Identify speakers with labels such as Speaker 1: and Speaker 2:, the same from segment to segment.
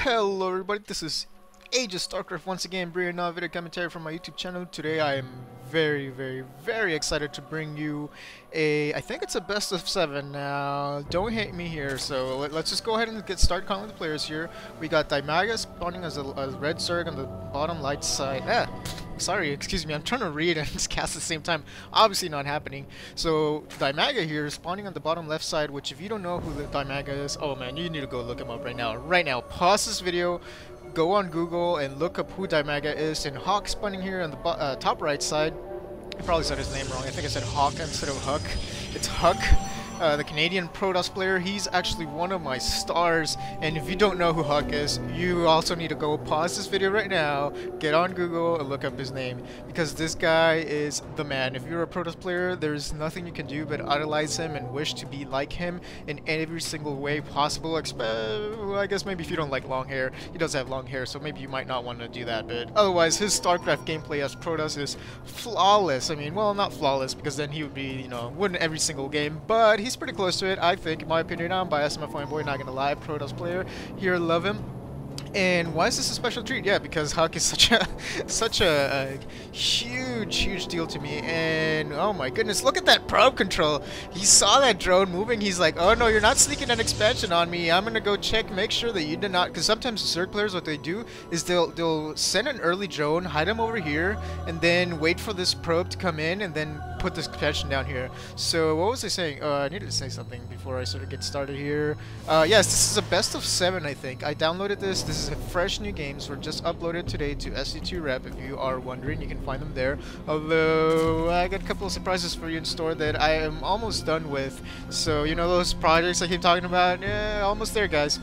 Speaker 1: Hello everybody, this is Age of StarCraft once again, bringing another video commentary from my YouTube channel. Today I am very excited to bring you I think it's a best of 7 now. Don't hate me here, so let's just go ahead and start calling the players here. We got Dimaga spawning as a red Zerg on the bottom light side. Sorry, excuse me, I'm trying to read and cast at the same time. Obviously not happening. So Dimaga here is spawning on the bottom left side, which if you don't know who the Dimaga is, oh man, you need to go look him up right now. Right now, pause this video, go on Google and look up who Dimaga is. And HuK spawning here on the top right side. I probably said his name wrong. I think I said HuK instead of HuK. It's HuK. The Canadian ProDoS player, he's actually one of my stars, and if you don't know who HuK is, you also need to go pause this video right now, get on Google and look up his name, because this guy is the man. If you're a ProDoS player, there's nothing you can do but idolize him and wish to be like him in every single way possible, well, I guess maybe if you don't like long hair. He does have long hair, so maybe you might not want to do that, but otherwise his StarCraft gameplay as ProDoS is flawless. I mean, well, not flawless, because then he would be, you know, win every single game, but he's pretty close to it, I think, in my opinion. I'm biased, I'm a fanboy, not gonna lie. ProDoS player here, love him. And why is this a special treat? Yeah, because HuK is such a huge deal to me. And oh my goodness, look at that probe control. He saw that drone moving. He's like, oh no, you're not sneaking an expansion on me. I'm gonna go check, make sure that you did not. Because sometimes Zerg players, what they do is they'll send an early drone, hide him over here, and then wait for this probe to come in, and then put this expansion down here. So what was I saying? I needed to say something before I sort of get started here. Yes, this is a best of 7, I think. I downloaded this. This is a fresh new games. Were just uploaded today to SC2 rep. If you are wondering, you can find them there. Although I got a couple of surprises for you in store that I am almost done with. So you know those projects I keep talking about? Yeah, almost there, guys.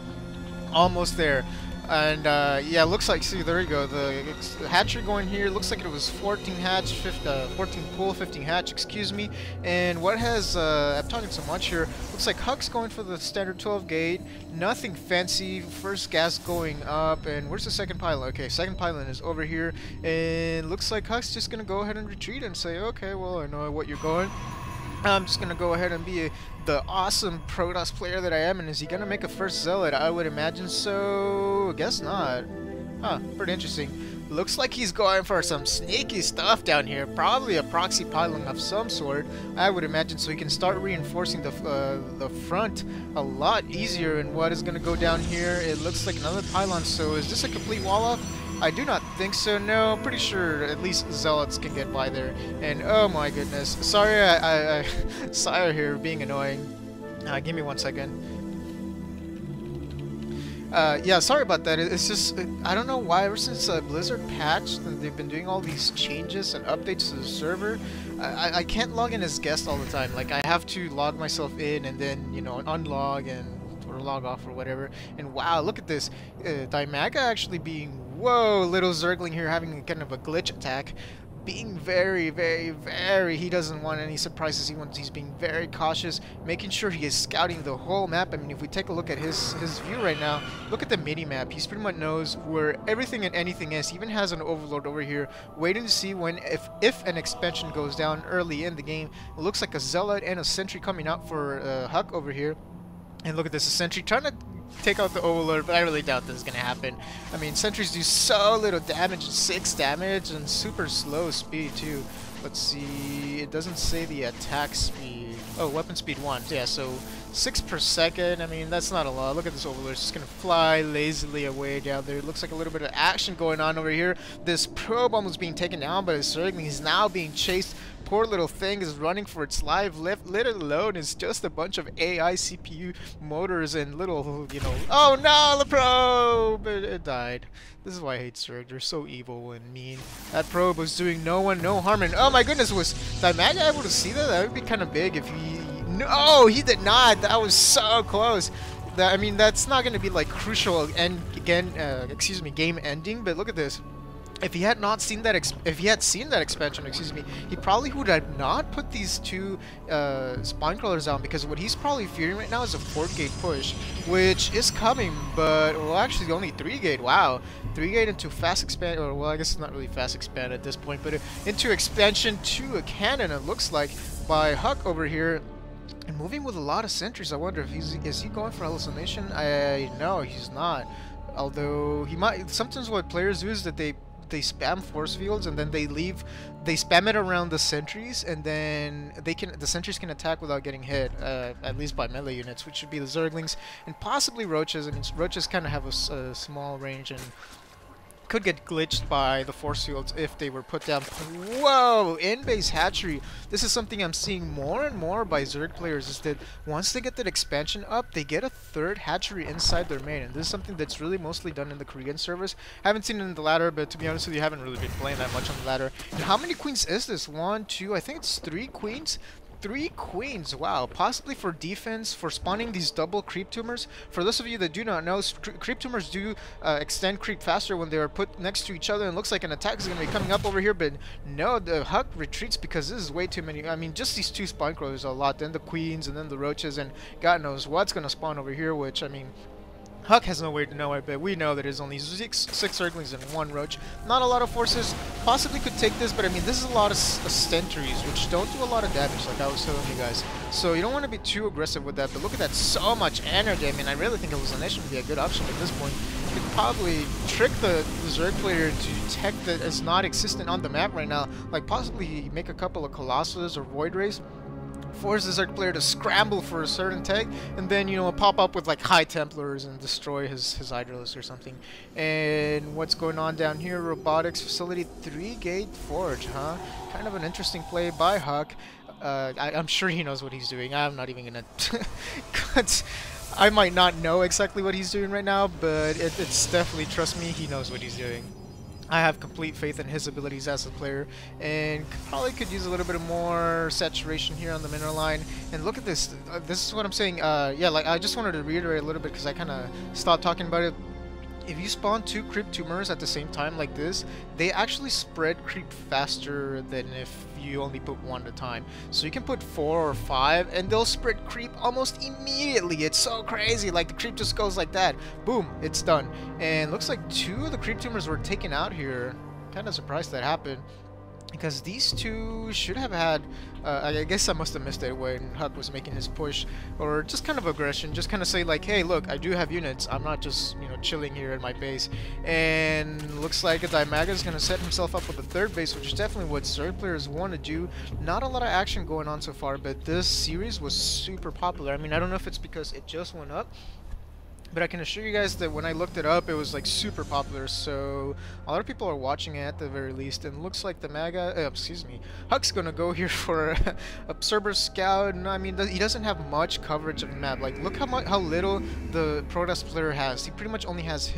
Speaker 1: Almost there. And yeah, looks like, see, there you go, the hatchery going here, looks like it was 14 hatch, 14 pool, 15 hatch, excuse me. And what has, I'm talking so much here, looks like HuK's going for the standard 12 gate, nothing fancy, first gas going up, and where's the second pylon? Okay, second pylon is over here, and looks like HuK's just gonna go ahead and retreat and say, okay, well, I know what you're going. I'm just gonna go ahead and be the awesome ProDoS player that I am. And is he gonna make a first zealot? I would imagine so. Guess not. Huh, pretty interesting. Looks like he's going for some sneaky stuff down here. Probably a proxy pylon of some sort, I would imagine, so he can start reinforcing the front a lot easier. And what is gonna go down here? It looks like another pylon. So is this a complete wall off? I do not think so. No, pretty sure at least zealots can get by there. And oh my goodness, sorry, sorry here being annoying. Give me 1 second. Yeah, sorry about that. It's just, I don't know why, ever since Blizzard patched and they've been doing all these changes and updates to the server, I can't log in as guest all the time. Like, I have to log myself in and then, you know, unlog and or log off or whatever. And wow, look at this. Dimaga actually being, whoa, little Zergling here having kind of a glitch attack. Being very, he doesn't want any surprises. He's being very cautious, making sure he is scouting the whole map. I mean, if we take a look at his view right now, look at the mini map. He pretty much knows where everything and anything is. He even has an overlord over here, waiting to see when, if an expansion goes down early in the game. It looks like a zealot and a sentry coming out for HuK over here. And look at this, a sentry trying to take out the overlord, but I really doubt this is gonna happen. I mean, sentries do so little damage, 6 damage, and super slow speed too. Let's see, it doesn't say the attack speed. Oh, weapon speed 1. Yeah, so 6 per second. I mean, that's not a lot. Look at this overlord, it's just gonna fly lazily away down there. It looks like a little bit of action going on over here. This probe almost being taken down by the Zergling. He's now being chased. Poor little thing is running for its life. Let it alone is just a bunch of AI CPU motors and little, you know. Oh no, the probe! It died. This is why I hate Zerg. They're so evil and mean. That probe was doing no one no harm. And oh my goodness, was Dimaga able to see that? That would be kind of big if he. No, he did not. That was so close. I mean, that's not going to be like crucial and again, excuse me, game ending. But look at this. If he had not seen that, if he had seen that expansion, excuse me, he probably would have not put these 2 spine crawlers down, because what he's probably fearing right now is a 4-gate push, which is coming, but well, actually only 3-gate. Wow, 3-gate into fast expand, or well, I guess it's not really fast expand at this point, but into expansion to a cannon. It looks like by HuK over here. And moving with a lot of sentries. I wonder if is he going for hallucination? No, he's not. Although he might, sometimes what players do is that they spam force fields and then they spam it around the sentries, and then the sentries can attack without getting hit, at least by melee units, which should be the Zerglings and possibly Roaches. I mean, Roaches kind of have a small range and could get glitched by the force fields if they were put down. Whoa! In-base hatchery. This is something I'm seeing more and more by Zerg players, is that once they get that expansion up, they get a third hatchery inside their main. And this is something that's really mostly done in the Korean servers. Haven't seen it in the ladder, but to be honest with you, I haven't really been playing that much on the ladder. And how many queens is this? 1, 2, I think it's 3 queens. 3 queens, wow, possibly for defense, for spawning these double creep tumors. For those of you that do not know, creep tumors do extend creep faster when they are put next to each other, and looks like an attack is going to be coming up over here, but no, the HuK retreats because this is way too many. I mean, just these 2 spawn crawlers are a lot, then the queens, and then the roaches, and God knows what's going to spawn over here, which, I mean, HuK has no way to know it, but we know that there's only six Zerglings and 1 Roach. Not a lot of forces. Possibly could take this, but I mean, this is a lot of sentries, which don't do a lot of damage, like I was telling you guys. So you don't want to be too aggressive with that, but look at that, so much energy. I mean, I really think Hallucination would be a good option at this point. You could probably trick the Zerg player to tech that is not existent on the map right now, like possibly make a couple of Colossus or Void Rays, force the Zerg player to scramble for a certain tag, and then, you know, pop up with like High Templars and destroy his Hydralisk or something. And what's going on down here? Robotics Facility, 3-gate Forge, huh? Kind of an interesting play by HuK. I'm sure he knows what he's doing. I'm not even gonna... I might not know exactly what he's doing right now, but it's definitely, trust me, he knows what he's doing. I have complete faith in his abilities as a player, and probably could use a little bit more saturation here on the mineral line. And look at this. This is what I'm saying. Yeah, like I just wanted to reiterate a little bit because I kind of stopped talking about it. If you spawn 2 creep tumors at the same time like this, they actually spread creep faster than if you only put 1 at a time. So you can put 4 or 5 and they'll spread creep almost immediately. It's so crazy. Like the creep just goes like that. Boom, it's done. And looks like 2 of the creep tumors were taken out here. Kind of surprised that happened, because these 2 should have had, I guess I must have missed it when HuK was making his push, or just kind of aggression, just kind of say like, hey look, I do have units, I'm not just, you know, chilling here at my base. And looks like a Dimaga is going to set himself up with a 3rd base, which is definitely what Zerg players want to do. Not a lot of action going on so far, but this series was super popular. I mean, I don't know if it's because it just went up, but I can assure you guys that when I looked it up, it was like super popular, so a lot of people are watching it at the very least. And looks like the HuK's gonna go here for a Cerber Scout. And I mean, he doesn't have much coverage of the map. Like, look how little the Protoss player has. He pretty much only has his